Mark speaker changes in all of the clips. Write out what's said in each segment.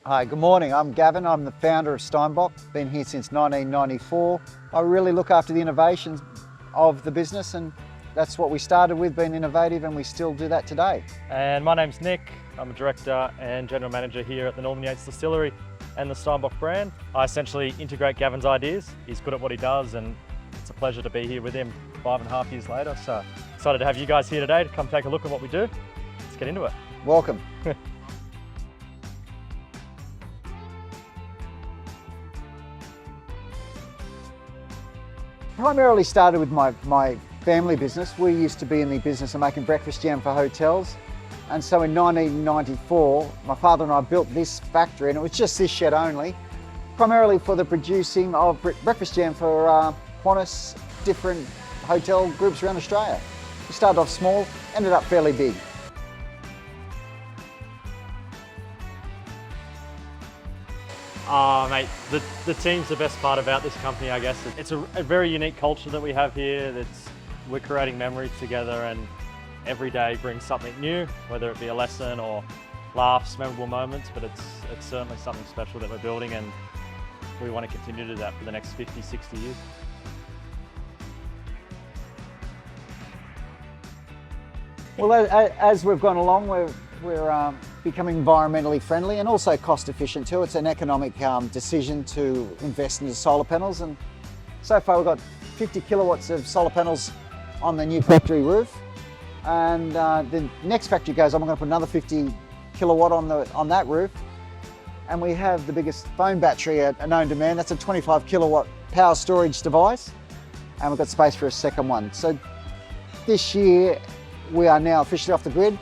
Speaker 1: Hi, good morning. I'm Gavin. I'm the founder of Steinbok. Been here since 1994. I really look after the innovations of the business, and that's what we started with, being innovative, and we still do that today.
Speaker 2: And my name's Nick. I'm a director and general manager here at the Norman Yates Distillery and the Steinbok brand. I essentially integrate Gavin's ideas. He's good at what he does, and it's a pleasure to be here with him 5.5 years later. So excited to have you guys here today to come take a look at what we do. Let's get into it.
Speaker 1: Welcome. Primarily started with my family business. We used to be in the business of making breakfast jam for hotels. And so in 1994, my father and I built this factory, and it was just this shed only, primarily for the producing of breakfast jam for Qantas, different hotel groups around Australia. We started off small, ended up fairly big.
Speaker 2: Oh mate, the team's the best part about this company, I guess. It's a very unique culture that we have here. We're creating memories together, and every day brings something new, whether it be a lesson or laughs, memorable moments, but it's certainly something special that we're building, and we want to continue to do that for the next 50, 60 years.
Speaker 1: Well, as we've gone along, we're becoming environmentally friendly and also cost efficient too. It's an economic decision to invest into solar panels, and so far we've got 50 kilowatts of solar panels on the new factory roof. And the next factory goes, I'm going to put another 50 kilowatt on that roof. And we have the biggest phone battery at known demand. That's a 25 kilowatt power storage device. And we've got space for a second one. So this year, we are now officially off the grid.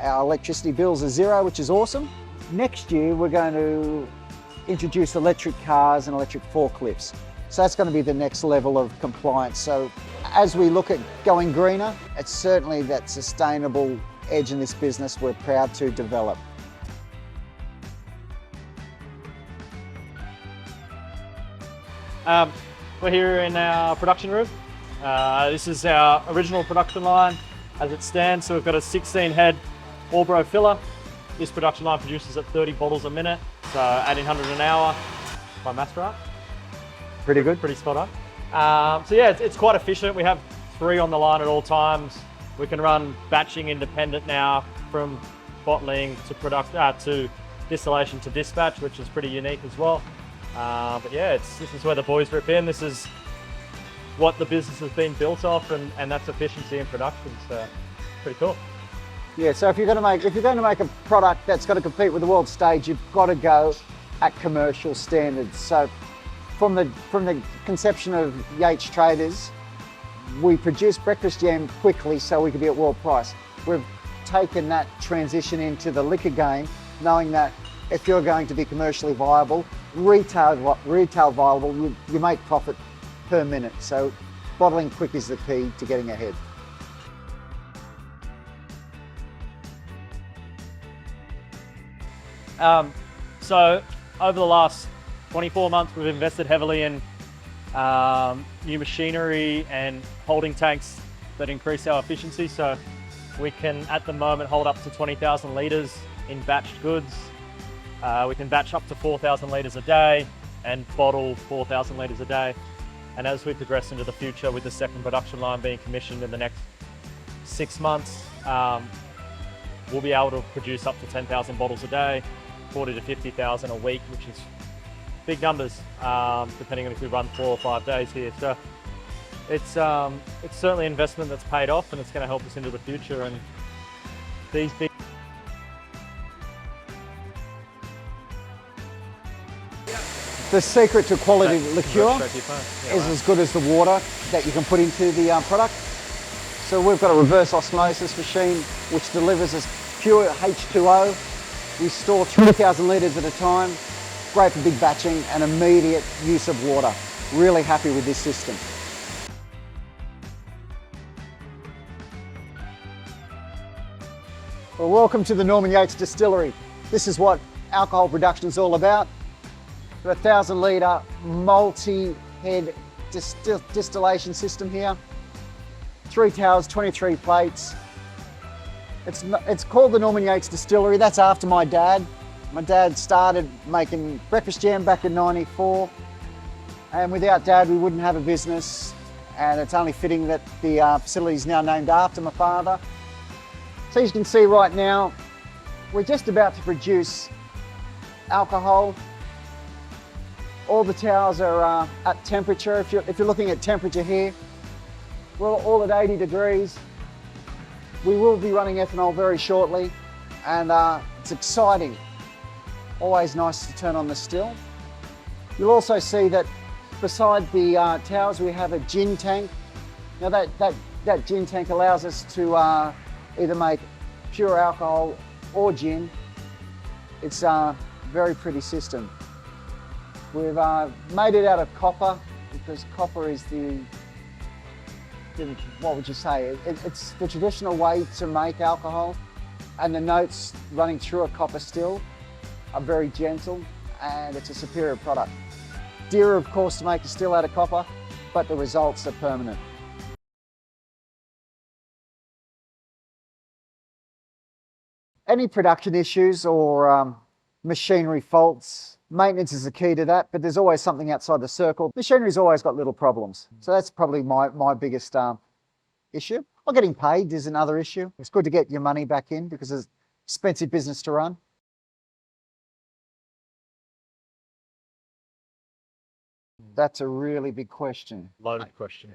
Speaker 1: Our electricity bills are zero, which is awesome. Next year, we're going to introduce electric cars and electric forklifts. So that's going to be the next level of compliance. So as we look at going greener, it's certainly that sustainable edge in this business we're proud to develop.
Speaker 2: We're here in our production room. This is our original production line as it stands. So we've got a 16 head Albro filler. This production line produces at 30 bottles a minute, so 1800 an hour. My maths right?
Speaker 1: Pretty good.
Speaker 2: Pretty spot on. So yeah, it's quite efficient. We have 3 on the line at all times. We can run batching independent now, from bottling to distillation to dispatch, which is pretty unique as well. But yeah, this is where the boys rip in. This is what the business has been built off, and that's efficiency in production. So pretty cool.
Speaker 1: Yeah. So if you're going to make a product that's got to compete with the world stage, you've got to go at commercial standards. So from the conception of Yates Traders, we produce breakfast jam quickly so we could be at world price. We've taken that transition into the liquor game, knowing that if you're going to be commercially viable, retail viable, you make profit per minute. So bottling quick is the key to getting ahead.
Speaker 2: So over the last 24 months, we've invested heavily in new machinery and holding tanks that increase our efficiency. So we can, at the moment, hold up to 20,000 litres in batched goods. We can batch up to 4,000 litres a day and bottle 4,000 litres a day. And as we progress into the future, with the second production line being commissioned in the next 6 months, we'll be able to produce up to 10,000 bottles a day, 40 to 50,000 a week, which is big numbers, depending on if we run 4 or 5 days here. So it's certainly an investment that's paid off, and it's going to help us into the future. And these big
Speaker 1: The secret to quality liqueur is as good as the water that you can put into the product. So we've got a reverse osmosis machine which delivers us pure H2O. We store 3,000 litres at a time. Great for big batching and immediate use of water. Really happy with this system. Well, welcome to the Norman Yates Distillery. This is what alcohol production is all about. We've got a 1,000 litre multi-head distillation system here. 3 towers, 23 plates. It's called the Norman Yates Distillery. That's after my dad. My dad started making breakfast jam back in '94, and without Dad we wouldn't have a business, and it's only fitting that the facility is now named after my father. So as you can see right now, we're just about to produce alcohol. All the towers are at temperature. If you're looking at temperature here, we're all at 80 degrees. We will be running ethanol very shortly, and it's exciting. Always nice to turn on the still. You'll also see that beside the towers we have a gin tank. Now that gin tank allows us to either make pure alcohol or gin. It's a very pretty system. We've made it out of copper because copper is what would you say? It's the traditional way to make alcohol, and the notes running through a copper still are very gentle, and it's a superior product. Dearer, of course, to make a still out of copper, but the results are permanent. Any production issues or machinery faults, maintenance is the key to that, but there's always something outside the circle. Machinery's always got little problems. So that's probably my biggest issue. Well, getting paid is another issue. It's good to get your money back in because it's an expensive business to run. That's a really big question.
Speaker 2: Loaded question.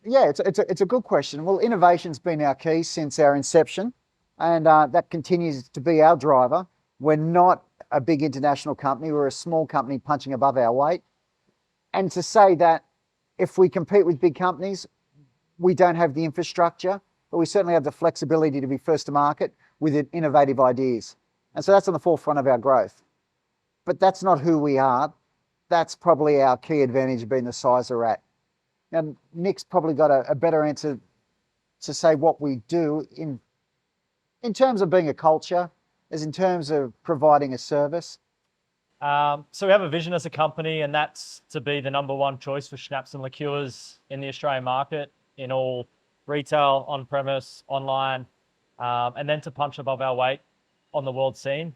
Speaker 1: Yeah, it's a good question. Well, innovation's been our key since our inception, and that continues to be our driver. We're not a big international company. We're a small company punching above our weight. And to say that if we compete with big companies, we don't have the infrastructure, but we certainly have the flexibility to be first to market with innovative ideas. And so that's on the forefront of our growth. But that's not who we are. That's probably our key advantage, being the size we're at. Now, Nick's probably got a better answer to say what we do in terms of being a culture, as in terms of providing a service.
Speaker 2: So we have a vision as a company, and that's to be the #1 choice for schnapps and liqueurs in the Australian market, in all retail, on-premise, online, and then to punch above our weight on the world scene.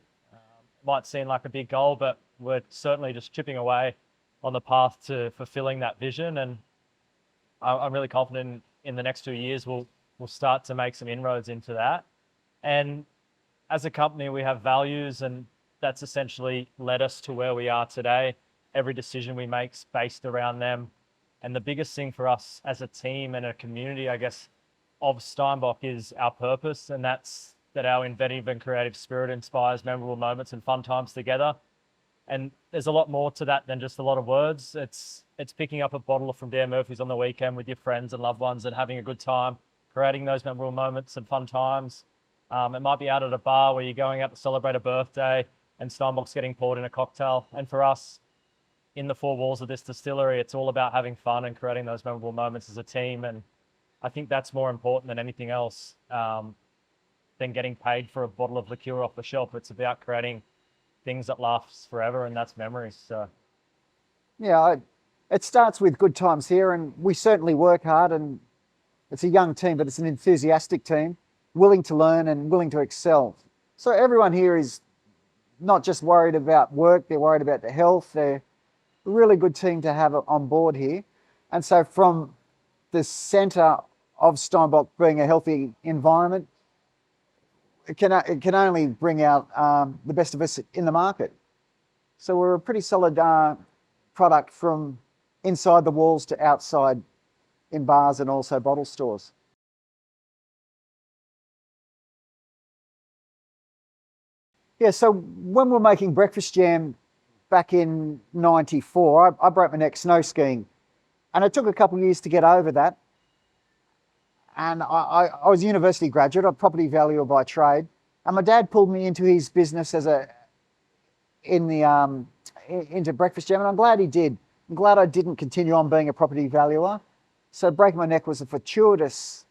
Speaker 2: Might seem like a big goal, but we're certainly just chipping away on the path to fulfilling that vision. And I'm really confident in the next 2 years we'll start to make some inroads into that. And as a company, we have values, and that's essentially led us to where we are today. Every decision we make is based around them. And the biggest thing for us as a team and a community, I guess, of Steinbok is our purpose, and that's that our inventive and creative spirit inspires memorable moments and fun times together. And there's a lot more to that than just a lot of words. It's picking up a bottle from Dan Murphy's on the weekend with your friends and loved ones and having a good time, creating those memorable moments and fun times. It might be out at a bar where you're going out to celebrate a birthday and Steinbok's getting poured in a cocktail. And for us, in the four walls of this distillery, it's all about having fun and creating those memorable moments as a team. And I think that's more important than anything else, than getting paid for a bottle of liqueur off the shelf. It's about creating things that last forever, and that's memories. So,
Speaker 1: yeah, it starts with good times here, and we certainly work hard, and it's a young team, but it's an enthusiastic team, willing to learn and willing to excel. So everyone here is not just worried about work, they're worried about their health. They're a really good team to have on board here. And so from the centre of Steinbok being a healthy environment, it can only bring out the best of us in the market. So we're a pretty solid product from inside the walls to outside in bars and also bottle stores. Yeah, so when we're making breakfast jam back in '94, I broke my neck snow skiing, and it took a couple of years to get over that. And I was a university graduate, a property valuer by trade, and my dad pulled me into his business into breakfast jam, and I'm glad he did. I'm glad I didn't continue on being a property valuer. So breaking my neck was a fortuitous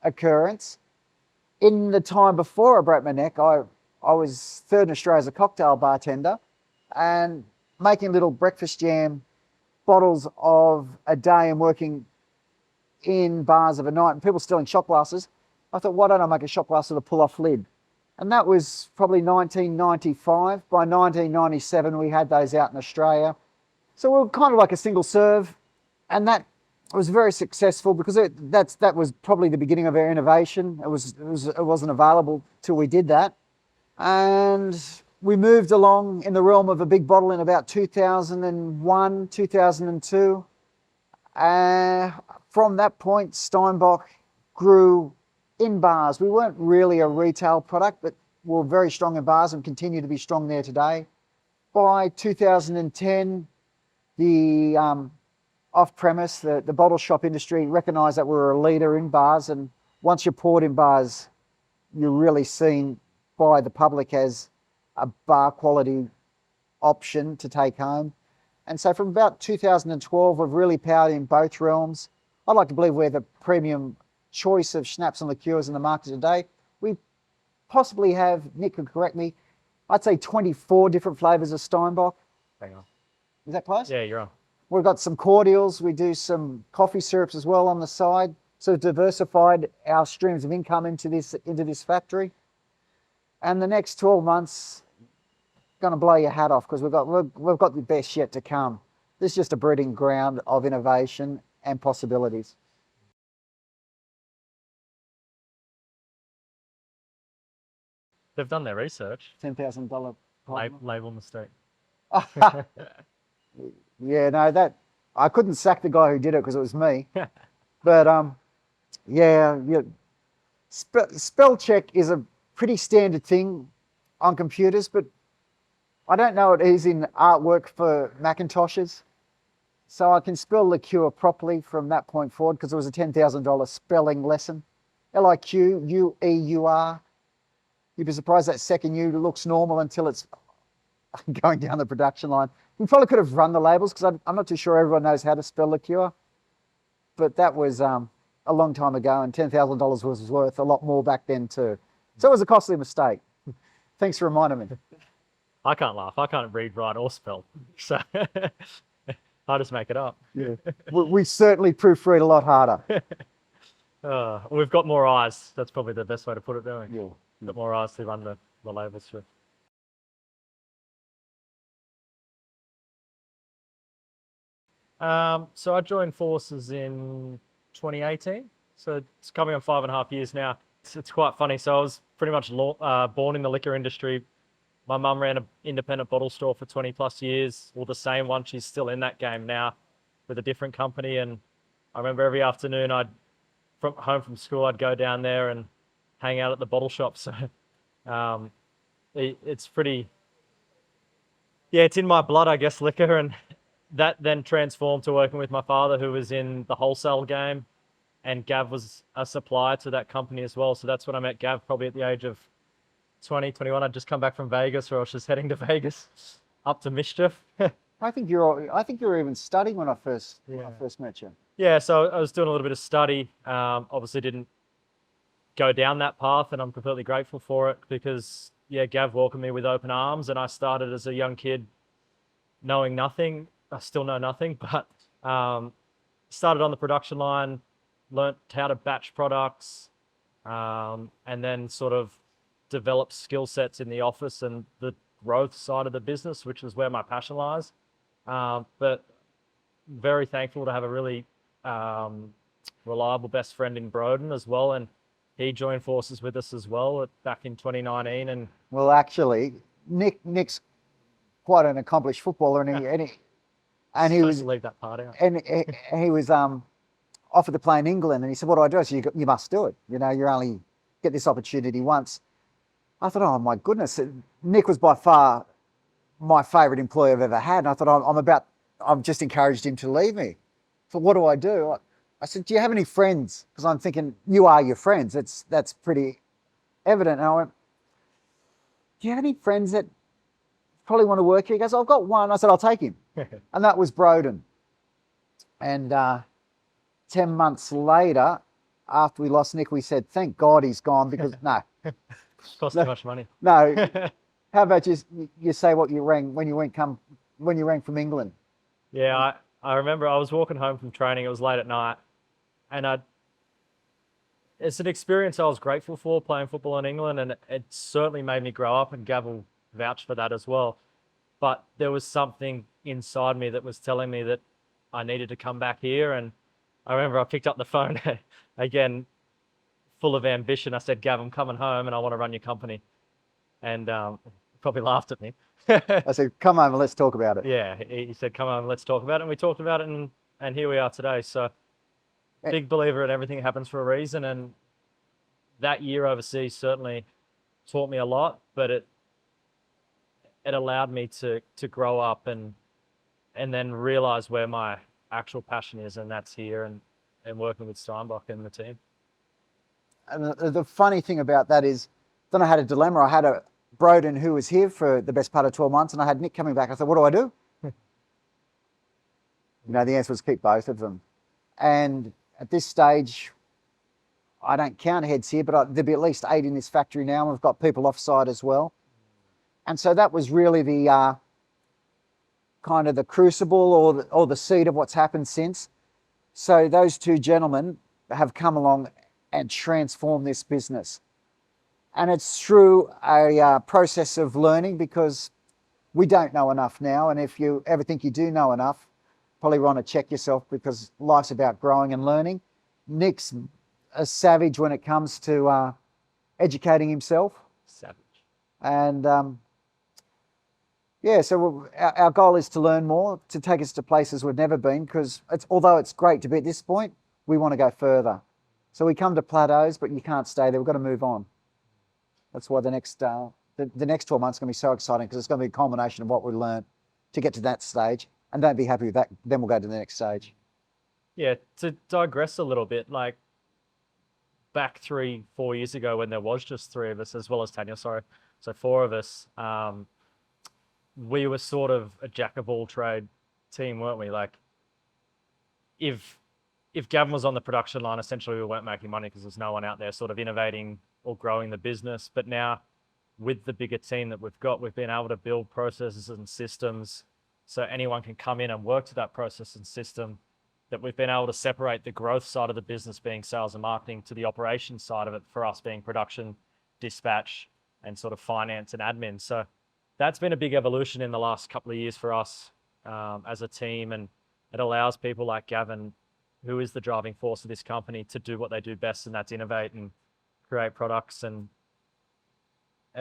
Speaker 1: occurrence. In the time before I broke my neck, I was third in Australia as a cocktail bartender, and making little breakfast jam bottles of a day and working in bars of a night and people stealing shot glasses. I thought, why don't I make a shot glass with a pull-off lid? And that was probably 1995. By 1997, we had those out in Australia. So we were kind of like a single serve, and that was very successful because that was probably the beginning of our innovation. It wasn't available till we did that, and we moved along in the realm of a big bottle in about 2001, 2002. From that point, Steinbok grew in bars. We weren't really a retail product, but we were very strong in bars and continue to be strong there today. By 2010, the off-premise, the bottle shop industry recognised that we were a leader in bars, and once you're poured in bars, you're really seen by the public as a bar quality option to take home. And so from about 2012, we've really powered in both realms. I'd like to believe we're the premium choice of schnapps and liqueurs in the market today. We possibly have, Nick can correct me, I'd say 24 different flavours of Steinbok.
Speaker 2: Hang on.
Speaker 1: Is that close?
Speaker 2: Yeah, you're on.
Speaker 1: We've got some cordials. We do some coffee syrups as well on the side. So diversified our streams of income into this factory. And the next 12 months, going to blow your hat off because we've got the best yet to come. This is just a breeding ground of innovation and possibilities.
Speaker 2: They've done their research.
Speaker 1: $10,000
Speaker 2: Label mistake.
Speaker 1: Yeah, no, that I couldn't sack the guy who did it because it was me. But yeah, spell check is a pretty standard thing on computers, but I don't know it is in artwork for Macintoshes. So I can spell liqueur properly from that point forward because it was a $10,000 spelling lesson. Liqueur. You'd be surprised that second U looks normal until it's going down the production line. We probably could have run the labels because I'm not too sure everyone knows how to spell liqueur. But that was a long time ago, and $10,000 was worth a lot more back then too. So it was a costly mistake. Thanks for reminding me.
Speaker 2: I can't laugh. I can't read, write, or spell. So I just make it up.
Speaker 1: Yeah, we certainly proofread a lot harder.
Speaker 2: We've got more eyes. That's probably the best way to put it, don't we?
Speaker 1: Yeah.
Speaker 2: Got more eyes to run the labels through. So I joined forces in 2018. So it's coming on 5.5 years now. It's quite funny. So I was pretty much born in the liquor industry. My mum ran an independent bottle store for 20 plus years, or the same one. She's still in that game now with a different company. And I remember every afternoon home from school, I'd go down there and hang out at the bottle shop. So it's pretty, yeah, it's in my blood, I guess, liquor. And that then transformed to working with my father, who was in the wholesale game, and Gav was a supplier to that company as well. So that's when I met Gav, probably at the age of 20, 21. I'd just come back from Vegas, or I was just heading to Vegas, up to mischief.
Speaker 1: I think you were even studying when I first met you.
Speaker 2: Yeah, so I was doing a little bit of study. Obviously didn't go down that path, and I'm completely grateful for it because, yeah, Gav welcomed me with open arms, and I started as a young kid knowing nothing. I still know nothing, but started on the production line, learnt how to batch products, and then sort of developed skill sets in the office and the growth side of the business, which is where my passion lies. But very thankful to have a really reliable best friend in Broden as well, and he joined forces with us as well back in 2019. And
Speaker 1: well, actually, Nick's quite an accomplished footballer, and he was
Speaker 2: to leave that part out.
Speaker 1: And he was offered to play in England, and he said, "What do I do?" I said, "You must do it. You know, you only get this opportunity once." I thought, "Oh my goodness!" Nick was by far my favourite employee I've ever had, and I thought, I've just encouraged him to leave me. So what do I do? I said, "Do you have any friends?" Because I'm thinking, you are your friends. That's pretty evident. And I went, "Do you have any friends that probably want to work here?" He goes, "I've got one." I said, "I'll take him." And that was Broden. And 10 months later, after we lost Nick, we said, "Thank God he's gone," because no.
Speaker 2: Cost too much money.
Speaker 1: No. How about you say what you rang when you rang from England?
Speaker 2: Yeah, I remember I was walking home from training. It was late at night, and it's an experience I was grateful for playing football in England, and it certainly made me grow up, and Gav will vouch for that as well. But there was something inside me that was telling me that I needed to come back here. And I remember I picked up the phone again, full of ambition. I said, Gav, I'm coming home and I want to run your company. And probably laughed at me.
Speaker 1: I said, come home and let's talk about it.
Speaker 2: Yeah, he said, come on, let's talk about it. And we talked about it, and here we are today. So big believer in everything happens for a reason. And that year overseas certainly taught me a lot, but it allowed me to grow up and then realize where my actual passion is, and that's here and working with Steinbok and the team.
Speaker 1: And the funny thing about that is, then I had a dilemma. I had a Broden who was here for the best part of 12 months, and I had Nick coming back. I thought, what do I do? The answer was keep both of them. And at this stage, I don't count heads here, but there'll be at least 8 in this factory now, and we've got people offside as well. And so that was really the kind of the crucible or the seed of what's happened since. So those 2 gentlemen have come along and transformed this business. And it's through a process of learning, because we don't know enough now. And if you ever think you do know enough, probably want to check yourself, because life's about growing and learning. Nick's a savage when it comes to educating himself.
Speaker 2: Savage.
Speaker 1: And yeah, so our goal is to learn more, to take us to places we've never been, because although it's great to be at this point, we want to go further. So we come to plateaus, but you can't stay there. We've got to move on. That's why the next 12 months is going to be so exciting, because it's going to be a culmination of what we learned to get to that stage. And don't be happy with that, then we'll go to the next stage.
Speaker 2: Yeah, to digress a little bit, like back 3-4 years ago when there was just 3 of us, as well as Tanya, sorry, so 4 of us, we were sort of a jack of all trade team, weren't we? Like if Gavin was on the production line, essentially we weren't making money because there's no one out there sort of innovating or growing the business. But now with the bigger team that we've got, we've been able to build processes and systems so anyone can come in and work to that process and system, that we've been able to separate the growth side of the business being sales and marketing to the operations side of it for us being production, dispatch, and sort of finance and admin. So that's been a big evolution in the last couple of years for us as a team. And it allows people like Gavin, who is the driving force of this company, to do what they do best, and that's innovate and create products, and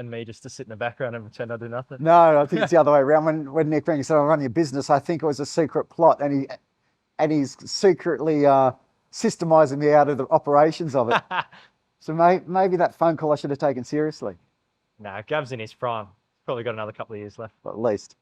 Speaker 2: me just to sit in the background and pretend I do nothing.
Speaker 1: No, I think it's the other way around. When Nick said, I'll run your business, I think it was a secret plot, and he's secretly systemizing me out of the operations of it. So maybe that phone call I should have taken seriously.
Speaker 2: Nah, Gav's in his prime. Probably got another couple of years left.
Speaker 1: At least.